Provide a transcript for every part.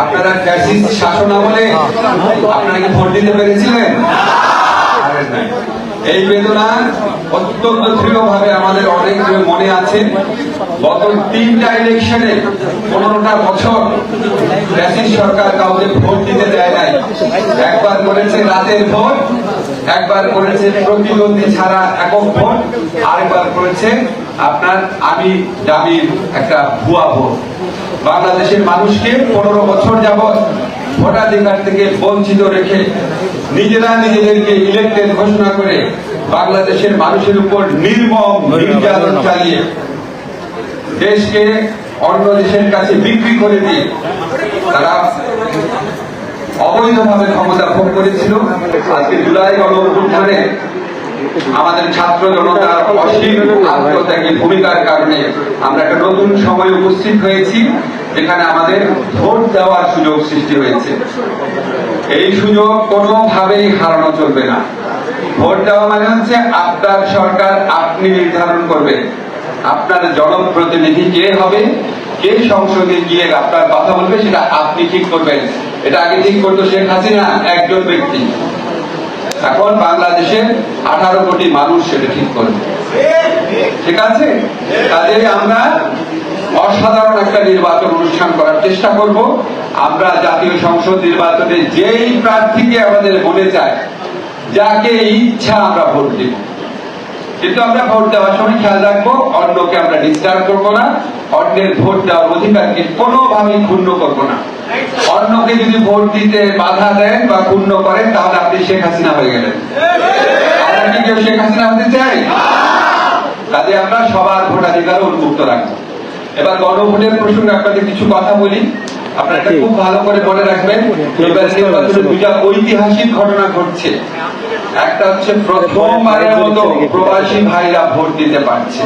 আপনারা ফ্যাসিস্ট শাসন আমলে আপনারা কি ভোট দিতে পেরেছিলেন? এই বেদনা অত্যন্ত দৃঢ়ভাবে আমাদের অনেক মনে আছে। গত 3টা ইলেকশনে 15টা বছর ফ্যাসিস্ট সরকার কাউকে ভোট দিতে দেয় নাই। একবার করেছে রাতের ভোট, একবার করেছে প্রতিদ্বন্দ্বী ছাড়া একক ভোট, আরেকবার করেছে আপনার আমি দাবির একটা ভুয়া ভোট। বাংলাদেশের মানুষকে 15 বছর যাবৎ ভোটাধিকার থেকে বঞ্চিত রেখে নিজেরা নিজেদেরকে ইলেক্টেড ঘোষণা করে বাংলাদেশের মানুষের উপর নির্মম নির্যাতন চালিয়ে দেশকে অন্য দেশের কাছে বিক্রি করে দিয়ে তারা অবৈধভাবে ক্ষমতা ভোগ করেছিল। আজকে জুলাই গণঅভ্যুত্থানে আমাদের ছাত্র জনতার অসীম আত্মত্যাগী ভূমিকার কারণে আমরা একটা নতুন সময় উপস্থিত হয়েছি, যেখানে আমাদের ভোট দেওয়ার সুযোগ সৃষ্টি হয়েছে। এই সুযোগ কোনোভাবেই হারানো চলবে না। ভোট দেওয়া মানে হচ্ছে আপনার সরকার আপনি নির্ধারণ করবেন, আপনার জনপ্রতিনিধি কে হবে, কে সংসদে গিয়ে আপনার কথা বলবে, সেটা আপনি ঠিক করবেন। এটা আগে ঠিক করতো শেখ হাসিনা একজন ব্যক্তি, এখন বাংলাদেশের 18 কোটি মানুষ সেটা ঠিক করবে। ঠিক আছে, কাজেই আমরা অসাধারণ একটা নির্বাচন অনুষ্ঠান করার চেষ্টা করব। আমরা জাতীয় সংসদ নির্বাচনে যেই প্রার্থীকে আমাদের মনে চায়, যাকে ইচ্ছা আমরা ভোট দিব, কিন্তু আমরা ভোট দেওয়ার সময় খেয়াল রাখবো অন্যকে আমরা ডিস্টার্ব করবো না, অন্যের ভোট দেওয়ার অধিকারকে কোনোভাবেই ক্ষুণ্ণ করবো না। অন্যকে যদি ভোট দিতে বাধা দেন বা ক্ষুণ্ণ করেন, তাহলে আপনি শেখ হাসিনা হয়ে গেলেন। আমরা কি কেউ শেখ হাসিনা হতে চাই? কাজে আমরা সবার ভোটাধিকার উন্মুক্ত রাখবো। এবার গণভোটের প্রসঙ্গে আপনাদের কিছু কথা বলি, আপনারা খুব ভালো করে মনে রাখবেন। এবার নির্বাচনে দুইটা ঐতিহাসিক ঘটনা ঘটছে। একটা হচ্ছে প্রথমবারের মতো প্রবাসী ভাইরা ভোট দিতে পারছে,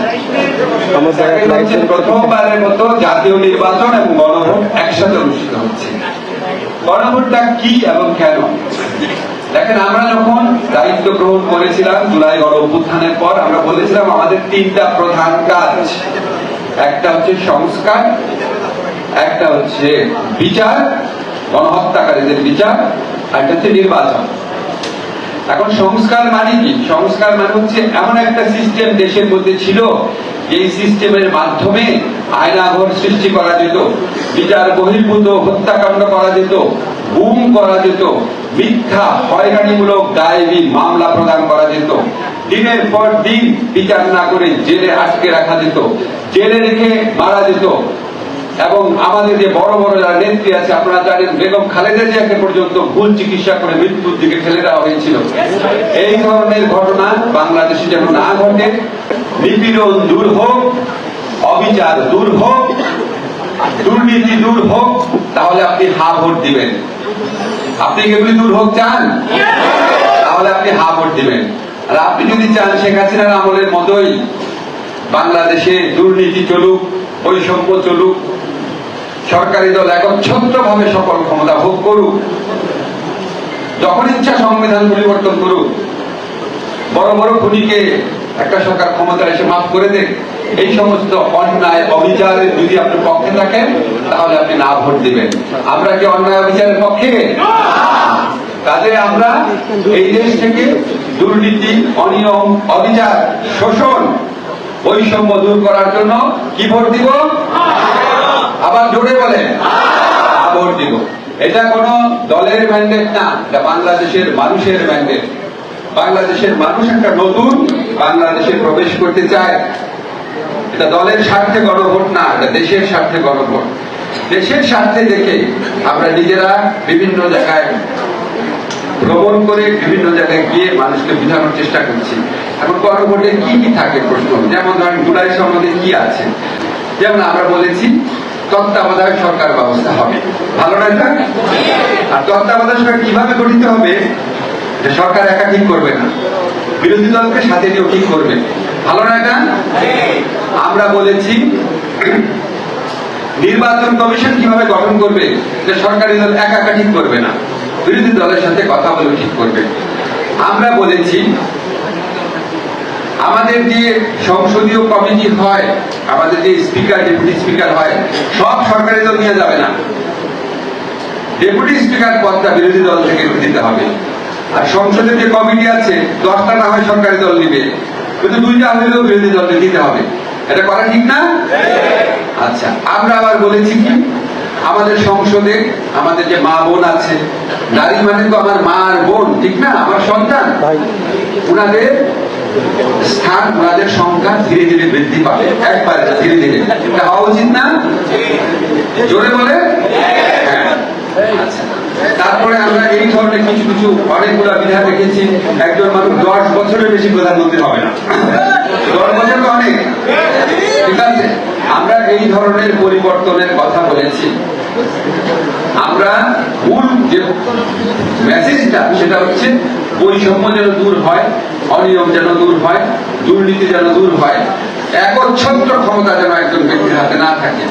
প্রথমবারের মতো জাতীয় নির্বাচন এবং গণভোট একসাথে অনুষ্ঠিত হচ্ছে। গণভোটটা কি এবং কেন? দেখেন, আমরা যখন দায়িত্ব গ্রহণ করেছিলাম জুলাই গণঅভ্যুত্থানের পর, আমরা বলেছিলাম আমাদের 3টা প্রধান কাজ। একটা হচ্ছে সংস্কার, একটা হচ্ছে বিচার, গণহত্যাকারীদের বিচার, আর একটা হচ্ছে নির্বাচন। এখন সংস্কার মানে কি? সংস্কার মানে হচ্ছে এমন একটা সিস্টেম দেশের মধ্যে ছিল, এই সিস্টেমের মাধ্যমে আয়নাঘর সৃষ্টি করা যেত, বিচার বহির্ভূত হত্যাকাণ্ড করা যেত, গুম করা যেত, মিথ্যা হয়রানিমূলক গায়েবী মামলা প্রদান করা যেত, দিনের পর দিন বিচার না করে জেলে আটকে রাখা যেত, জেলে রেখে মারা যেত। এবং আমাদের যে বড় বড় যারা নেত্রী আছে, আপনারা জানেন বেগম খালেদা জিয়াকে পর্যন্ত ভুল চিকিৎসা করে মৃত্যুর দিকে ঠেলে দেওয়া হয়েছিল। এই ধরনের ঘটনা বাংলাদেশে যেন না ঘটে, নিপীড়ন দূর হোক, অবিচার দূর হোক, দুর্নীতি দূর হোক, তাহলে আপনি হা ভোট দিবেন। আপনি এগুলি দূর হোক চান, তাহলে আপনি হা ভোট দিবেন। আর আপনি যদি চান শেখ হাসিনার আমলের মতোই বাংলাদেশে দুর্নীতি চলুক, বৈষম্য চলুক, সরকারি দল একচ্ছত্রভাবে সকল ক্ষমতা ভোগ করুক, যখন ইচ্ছা সংবিধান পরিবর্তন করুক, বড় বড় খুনিকে একটা সরকার ক্ষমতা এসে মাফ করে দেন, এই সমস্ত অন্যায় অবিচারের যদি আপনি পক্ষে থাকেন, তাহলে আপনি না ভোট দিবেন। আমরা কি অন্যায় অবিচারের পক্ষে? কাজে আমরা এই দেশ থেকে দুর্নীতি, অনিয়ম, অবিচার, শোষণ, বৈষম্য দূর করার জন্য কি ভোট দিব? আবার জোরে বলেন, ভোট দিব। এটা কোন দলের ম্যান্ডেট না, এটা বাংলাদেশের মানুষের ম্যান্ডেট। বাংলাদেশের মানুষ একটা নতুন বাংলাদেশে প্রবেশ করতে চায়। এটা দলের স্বার্থে গণভোট না, এটা দেশের স্বার্থে গণভোট। দেশের স্বার্থে দেখে আমরা নিজেরা বিভিন্ন জায়গায় ভ্রমণ করে, বিভিন্ন জায়গায় গিয়ে মানুষকে বোঝানোর চেষ্টা করছি। এখন গণভোটে কি কি থাকে প্রশ্ন, যেমন ধরেন জুলাই সনদে কি আছে। যেমন আমরা বলেছি তত্ত্বাবধায়ক সরকার ব্যবস্থা হবে, ভালো না এটা? আর তত্ত্বাবধায়ক সরকার কিভাবে গঠিত হবে? সরকার একা ঠিক করবে না, বিরোধী দলকে সাথে নিয়েও ঠিক করবে, ভালো না এটা? আমরা বলেছি নির্বাচন কমিশন কিভাবে গঠন করবে, যে সরকারি দল একা একা ঠিক করবে না, বিরোধী দলের সাথে কথা বলে ঠিক করবে। আমরা বলেছি আমাদের যে সংসদীয় কমিটি হয়, আমাদের যে স্পিকার, ডেপুটি স্পিকার হয়, সব সরকারি দল নিয়ে যাবে না। ডেপুটি স্পিকার পদটা বিরোধী দল থেকে দিতে হবে। আর সংসদের যে কমিটি আছে 10টা না হয় সরকারি দল নিবে, কিন্তু 2টা হলেও বিরোধী দলকে দিতে হবে। এটা করা ঠিক না? আচ্ছা, আমরা আবার বলেছি কি, আমাদের সংসদে আমাদের যে মা বোন আছে, নারী মানে তো আমার মা আর বোন, ঠিক না? আমার সন্তান, ওনাদের স্থান, ওনাদের সংখ্যা ধীরে ধীরে বৃদ্ধি পাবে, একবারে ধীরে ধীরে। এটা হওয়া উচিত না? জোরে বলে হ্যাঁ। আচ্ছা, তারপরে আমরা এই ধরনের কিছু কিছু অনেকগুলো বিধান রেখেছি। একজন মানুষ 10 বছরের বেশি প্রধানমন্ত্রী হবে না। 10 বছর তো অনেক, ঠিক আছে? আমরা এই ধরনের পরিবর্তনের কথা বলেছি। আমরা মূল যে মেসেজটা সেটা হচ্ছে বৈষম্য যেন দূর হয়, অনিয়ম যেন দূর হয়, দুর্নীতি যেন দূর হয়, একচ্ছত্র ক্ষমতা যেন একজন ব্যক্তির হাতে না থাকে।